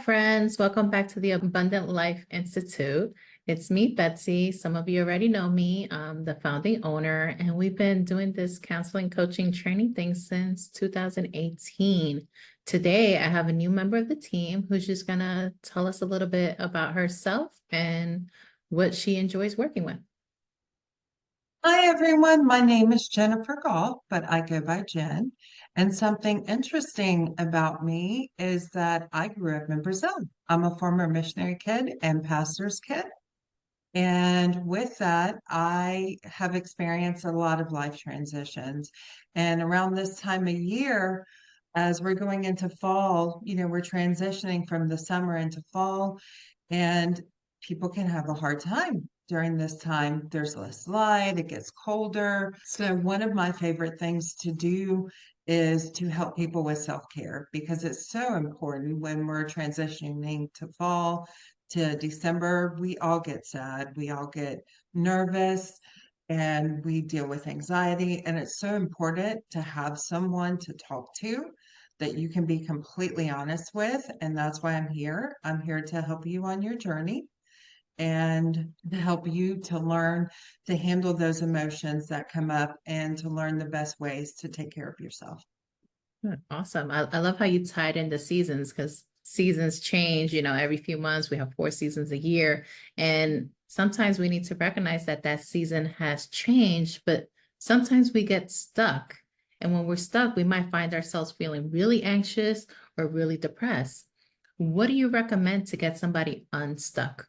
friends. Welcome back to the Abundant Life Institute. It's me, Betsy. Some of you already know me. I'm the founding owner, and we've been doing this counseling, coaching, training thing since 2018. Today, I have a new member of the team who's just going to tell us a little bit about herself and what she enjoys working with. Hi, everyone. My name is Jennifer Gall, but I go by Jen. And something interesting about me is that I grew up in Brazil. I'm a former missionary kid and pastor's kid. And with that, I have experienced a lot of life transitions. And around this time of year, as we're going into fall, we're transitioning from the summer into fall, and people can have a hard time during this time. There's less light, it gets colder. So, one of my favorite things to do is to help people with self-care because it's so important when we're transitioning to fall to December. We all get sad, we all get nervous, and we deal with anxiety. And it's so important to have someone to talk to that you can be completely honest with. And that's why I'm here. I'm here to help you on your journey and to help you to learn to handle those emotions that come up and to learn the best ways to take care of yourself. Awesome. I love how you tied in the seasons because seasons change, every few months. We have 4 seasons a year. And sometimes we need to recognize that that season has changed, but sometimes we get stuck. And when we're stuck, we might find ourselves feeling really anxious or really depressed. What do you recommend to get somebody unstuck?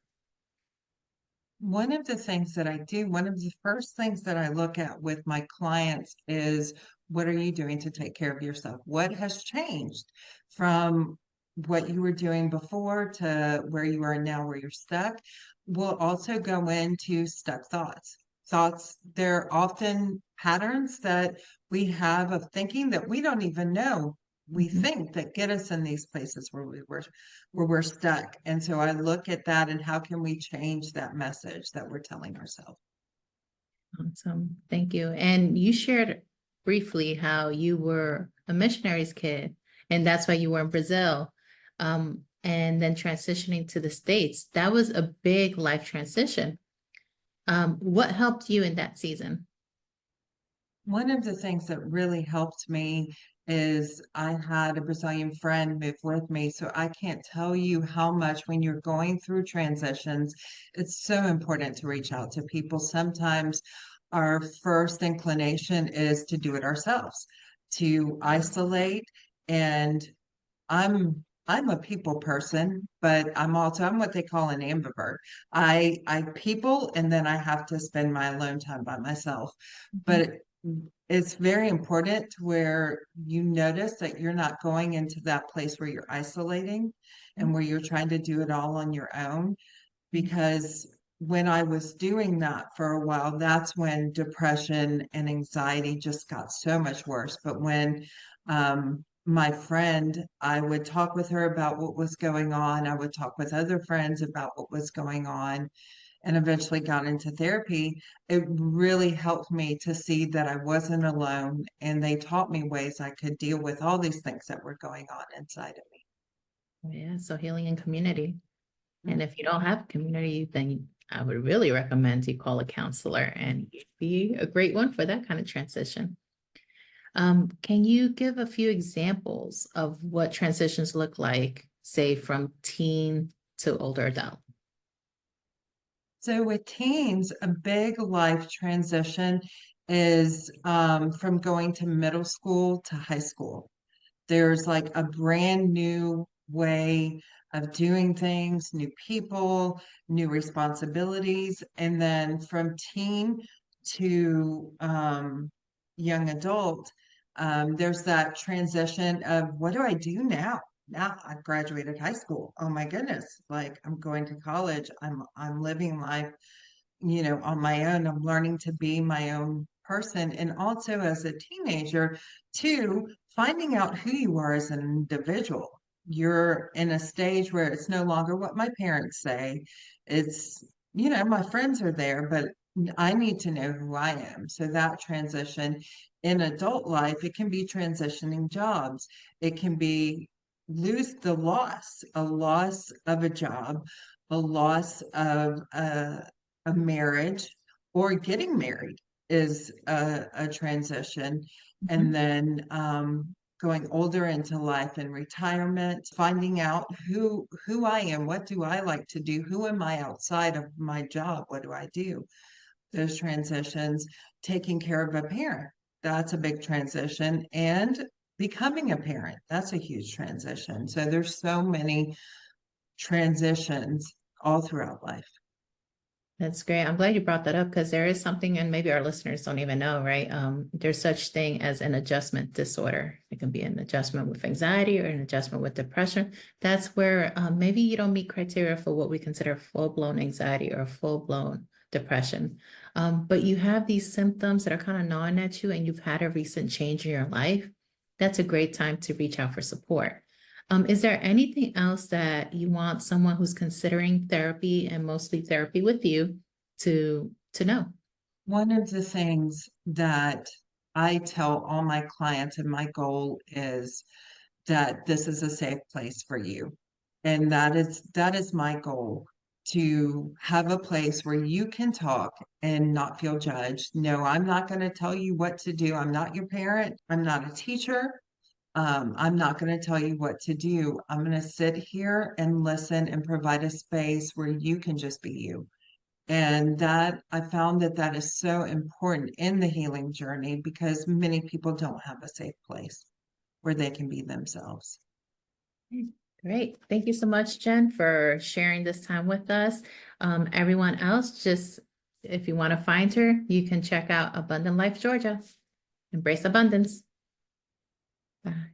One of the things that I do, one of the first things that I look at with my clients is what are you doing to take care of yourself? What has changed from what you were doing before to where you are now, where you're stuck? We'll also go into stuck thoughts. Thoughts, they're often patterns that we have of thinking that we don't even know we Mhm. think that get us in these places where we're stuck. And so I look at that and how can we change that message that we're telling ourselves? Awesome. Thank you. And you shared briefly how you were a missionary's kid, and that's why you were in Brazil, and then transitioning to the States. That was a big life transition. What helped you in that season? One of the things that really helped me is I had a Brazilian friend move with me. So I can't tell you how much when you're going through transitions, it's so important to reach out to people. Sometimes our first inclination is to do it ourselves, to isolate. And I'm a people person, but I'm what they call an ambivert. I people and then I have to spend my alone time by myself. Mhm. But it's very important where you notice that you're not going into that place where you're isolating and where you're trying to do it all on your own. Because when I was doing that for a while, that's when depression and anxiety just got so much worse. But when my friend, I would talk with her about what was going on. I would talk with other friends about what was going on and eventually got into therapy. It really helped me to see that I wasn't alone. And they taught me ways I could deal with all these things that were going on inside of Yeah, so healing in community. me. And if you don't have a community, then I would really recommend you call a counselor and you'd be a great one for that kind of transition. Can you give a few examples of what transitions look like, say, from teen to older adult? So with teens, a big life transition is from going to middle school to high school. There's like a brand new way of doing things, new people, new responsibilities. And then from teen to young adult, there's that transition of what do I do now? Now I've graduated high school. Oh my goodness, like I'm going to college. I'm living life, on my own. I'm learning to be my own person. And also as a teenager, too, finding out who you are as an individual. You're in a stage where it's no longer what my parents say. It's, my friends are there, but I need to know who I am. So that transition in adult life, it can be transitioning jobs. It can be lose a loss of a job, a loss of a marriage, or getting married is a transition. Mhm. And then going older into life and retirement, finding out who I am, what do I like to do, who am I outside of my job, what do I do? Those transitions, taking care of a parent, that's a big transition, and becoming a parent, that's a huge transition. So there's so many transitions all throughout life. That's great. I'm glad you brought that up because there is something, and maybe our listeners don't even know, right? There's such thing as an adjustment disorder. It can be an adjustment with anxiety or an adjustment with depression. That's where maybe you don't meet criteria for what we consider full-blown anxiety or full-blown depression. But you have these symptoms that are kind of gnawing at you, and you've had a recent change in your life. That's a great time to reach out for support. Is there anything else that you want someone who's considering therapy and mostly therapy with you to know? One of the things that I tell all my clients, and my goal is that this is a safe place for you. And that is my goal, to have a place where you can talk and not feel judged. No, I'm not going to tell you what to do. I'm not your parent. I'm not a teacher. I'm not going to tell you what to do. I'm going to sit here and listen and provide a space where you can just be you. And that I found that that is so important in the healing journey because many people don't have a safe place where they can be themselves. Great. Thank you so much, Jen, for sharing this time with us. Everyone else, just if you want to find her, you can check out Abundant Life Georgia. Embrace abundance. Bye.